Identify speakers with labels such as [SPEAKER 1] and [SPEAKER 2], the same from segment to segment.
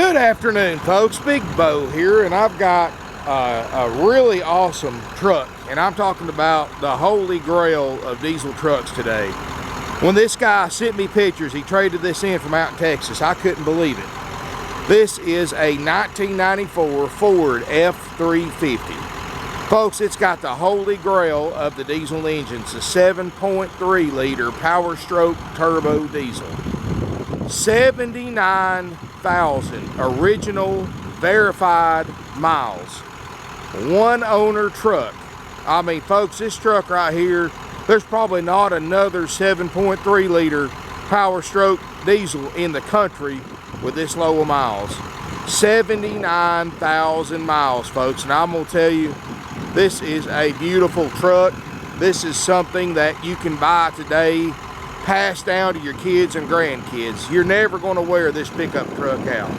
[SPEAKER 1] Good afternoon, folks. Big Bo here, and I've got a really awesome truck, and I'm talking about the holy grail of diesel trucks today. When this guy sent me pictures, he traded this in from out in Texas. I couldn't believe it. This is a 1994 Ford F-350. Folks, it's got the holy grail of the diesel engines, the 7.3 liter Powerstroke Turbo diesel. 79,000 original verified miles. One owner truck. I mean, folks, this truck right here, there's probably not another 7.3 liter Powerstroke diesel in the country with this low of miles. 79,000 miles, folks, and I'm gonna tell you, this is a beautiful truck. This is something that you can buy today, pass down to your kids and grandkids. You're never going to wear this pickup truck out.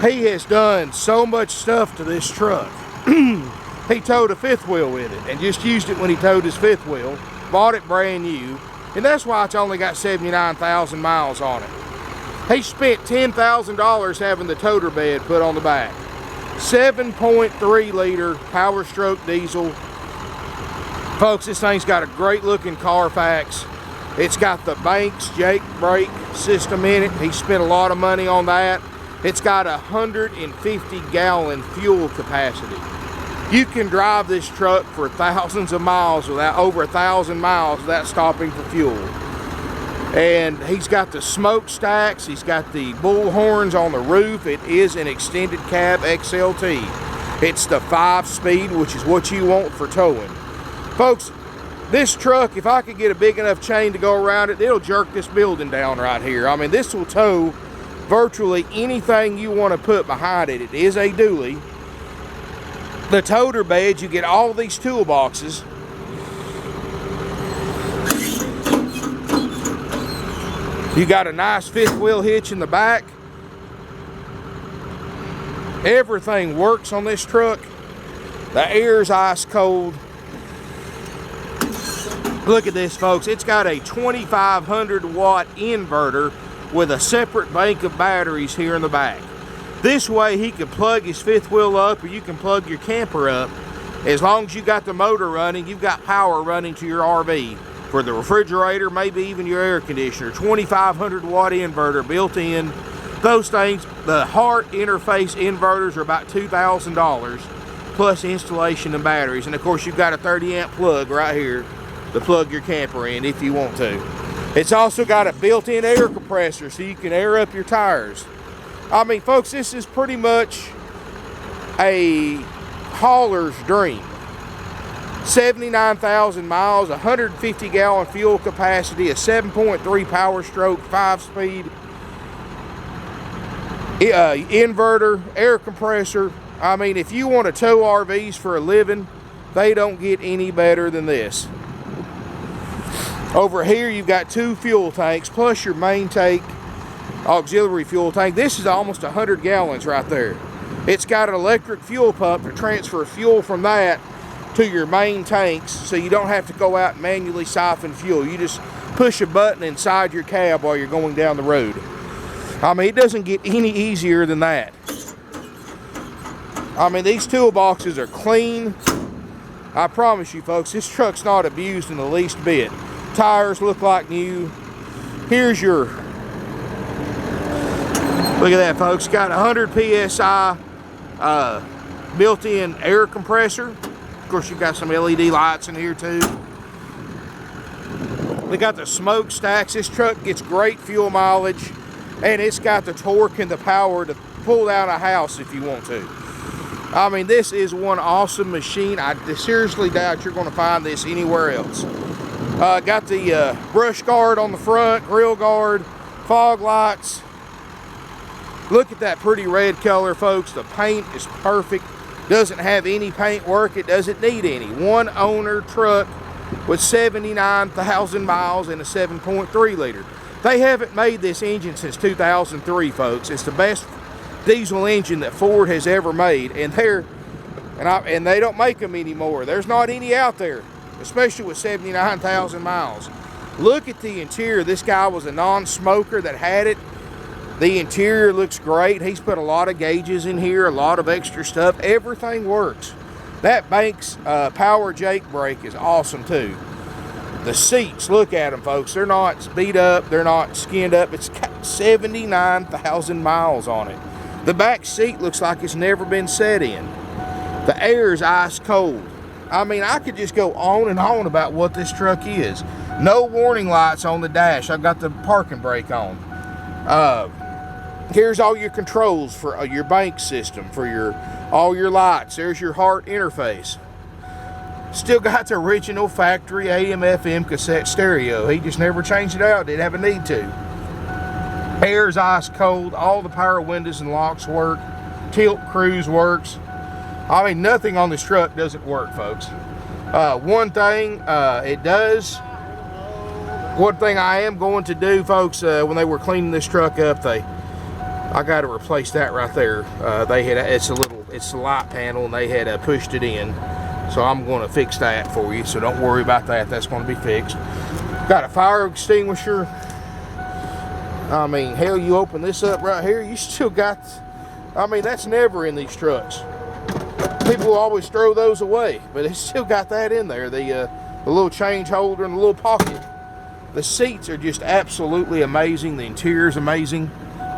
[SPEAKER 1] He has done so much stuff to this truck. He towed a fifth wheel with it and just used it when he towed his fifth wheel. Bought it brand new, and that's why it's only got 79,000 miles on it. He spent $10,000 having the toter bed put on the back. 7.3 liter Powerstroke diesel. Folks, this thing's got a great looking Carfax. It's got the Banks Jake brake system in it. He spent a lot of money on that. It's got 150 gallon fuel capacity. You can drive this truck for thousands of miles without, over 1,000 miles without stopping for fuel. And he's got the smokestacks. He's got the bull horns on the roof. It is an extended cab XLT. It's the 5-speed, which is what you want for towing. Folks, this truck, if I could get a big enough chain to go around it, it'll jerk this building down right here. I mean, this will tow virtually anything you want to put behind it. It is a dually. The toter bed, you get all these toolboxes. You got a nice fifth wheel hitch in the back. Everything works on this truck. The air's ice cold. Look at this, folks. It's got a 2,500 watt inverter with a separate bank of batteries here in the back. This way he can plug his fifth wheel up, or you can plug your camper up. As long as you got the motor running, you've got power running to your RV. For the refrigerator, maybe even your air conditioner. 2,500 watt inverter built in. Those things, the Heart interface inverters are about $2,000 plus installation and batteries. And of course you've got a 30 amp plug right here to plug your camper in if you want to. It's also got a built-in air compressor so you can air up your tires. I mean, folks, this is pretty much a hauler's dream. 79,000 miles, 150 gallon fuel capacity, a 7.3 Powerstroke 5-speed inverter, air compressor. I mean, if you want to tow RVs for a living, they don't get any better than this. Over here you've got 2 fuel tanks plus your main tank, auxiliary fuel tank. This is almost 100 gallons right there. It's got an electric fuel pump to transfer fuel from that to your main tanks, so you don't have to go out and manually siphon fuel. You just push a button inside your cab while you're going down the road. I mean, it doesn't get any easier than that. I mean, these toolboxes are clean. I promise you, folks, this truck's not abused in the least bit. Tires look like new. Here's your, look at that, folks. Got 100 PSI built-in air compressor. Of course, you've got some LED lights in here too. We got the smokestacks. This truck gets great fuel mileage, and it's got the torque and the power to pull down a house if you want to. I mean, this is one awesome machine. I seriously doubt you're going to find this anywhere else. Got the brush guard on the front, grill guard, fog lights. Look at that pretty red color, folks. The paint is perfect. Doesn't have any paint work. It doesn't need any. One owner truck with 79,000 miles and a 7.3 liter. They haven't made this engine since 2003, folks. It's the best diesel engine that Ford has ever made, and they don't make them anymore. There's not any out there, especially with 79,000 miles. Look at the interior. This guy was a non-smoker that had it. The interior looks great. He's put a lot of gauges in here, a lot of extra stuff. Everything works. That Banks power Jake brake is awesome too. The seats, look at them, folks. They're not beat up. They're not skinned up. It's got 79,000 miles on it. The back seat looks like it's never been set in. The air is ice cold. I mean, I could just go on and on about what this truck is. No warning lights on the dash. I've got the parking brake on. Here's all your controls for your bank system, for all your lights. There's your Heart interface. Still got the original factory AM/FM cassette stereo. He just never changed it out. Didn't have a need to. Air's ice cold. All the power windows and locks work. Tilt cruise works. I mean, nothing on this truck doesn't work, folks. One thing one thing I am going to do, folks, when they were cleaning this truck up, I got to replace that right there. It's the light panel, and they had pushed it in. So I'm going to fix that for you. So don't worry about that. That's going to be fixed. Got a fire extinguisher. I mean, hell, you open this up right here, you still got, I mean, that's never in these trucks. People always throw those away, but it's still got that in there. The little change holder and the little pocket. The seats are just absolutely amazing. The interior is amazing.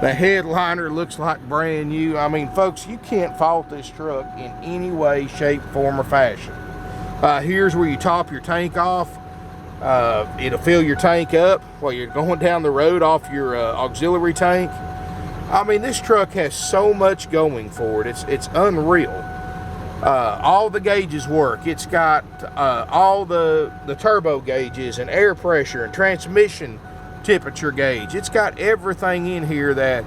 [SPEAKER 1] The headliner looks like brand new. I mean, folks, you can't fault this truck in any way, shape, form, or fashion. Here's where you top your tank off. It'll fill your tank up while you're going down the road off your auxiliary tank. I mean, this truck has so much going for it. It's unreal. All the gauges work. It's got all the turbo gauges and air pressure and transmission temperature gauge. It's got everything in here that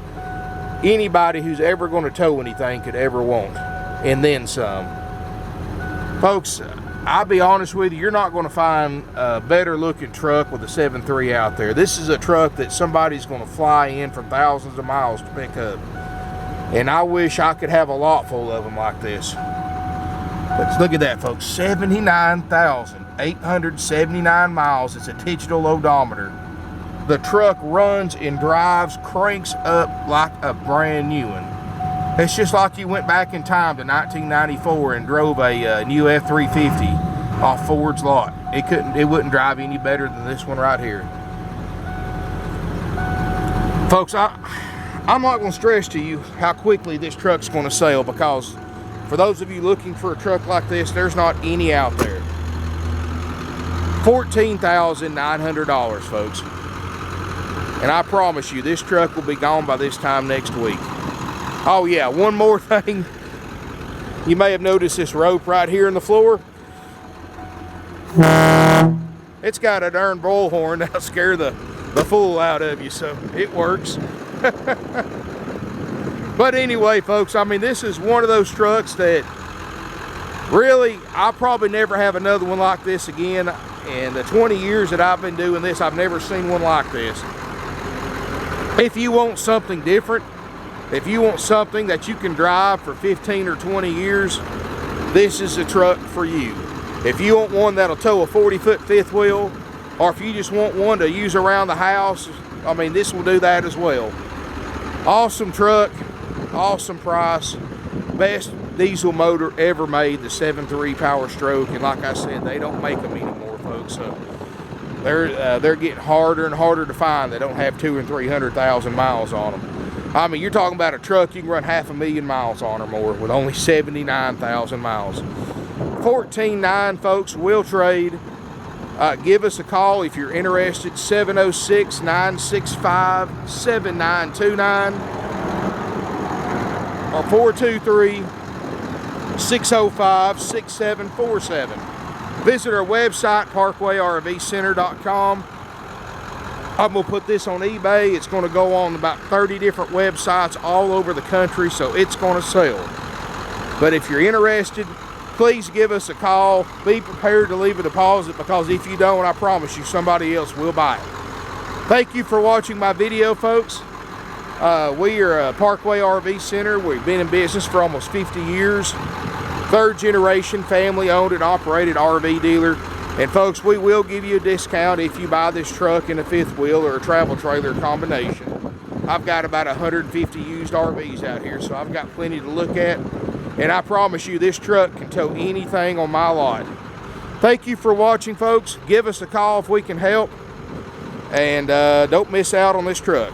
[SPEAKER 1] anybody who's ever going to tow anything could ever want, and then some. Folks, I'll be honest with you, you're not going to find a better looking truck with a 7.3 out there. This is a truck that somebody's going to fly in from thousands of miles to pick up, and I wish I could have a lot full of them like this. But look at that, folks. 79,879 miles. It's a digital odometer. The truck runs and drives, cranks up like a brand new one. It's just like you went back in time to 1994 and drove a new F-350 off Ford's lot. It wouldn't drive any better than this one right here. Folks, I'm not going to stress to you how quickly this truck's going to sell, because for those of you looking for a truck like this, there's not any out there. $14,900, folks. And I promise you, this truck will be gone by this time next week. Oh yeah, one more thing. You may have noticed this rope right here in the floor. It's got a darn bullhorn that'll scare the fool out of you, so it works. But anyway, folks, I mean, this is one of those trucks that really, I'll probably never have another one like this again. In the 20 years that I've been doing this, I've never seen one like this. If you want something different, if you want something that you can drive for 15 or 20 years, this is a truck for you. If you want one that'll tow a 40-foot fifth wheel, or if you just want one to use around the house, I mean, this will do that as well. Awesome truck, awesome price, best diesel motor ever made, the 7.3 Powerstroke, and like I said, they don't make them anymore, folks. So they're getting harder and harder to find. They don't have 200,000 and 300,000 miles on them. I mean, you're talking about a truck you can run 500,000 miles on or more with only 79,000 miles. $14,900, folks. We'll trade. Give us a call if you're interested. 706-965-7929 or 423-605-6747. Visit our website, parkwayrvcenter.com. I'm going to put this on eBay. It's going to go on about 30 different websites all over the country, so it's going to sell. But if you're interested, please give us a call. Be prepared to leave a deposit, because if you don't, I promise you somebody else will buy it. Thank you for watching my video, folks. We are a Parkway RV Center. We've been in business for almost 50 years. Third generation family owned and operated RV dealer. And folks, we will give you a discount if you buy this truck in a fifth wheel or a travel trailer combination. I've got about 150 used RVs out here, so I've got plenty to look at. And I promise you, this truck can tow anything on my lot. Thank you for watching, folks. Give us a call if we can help. And don't miss out on this truck.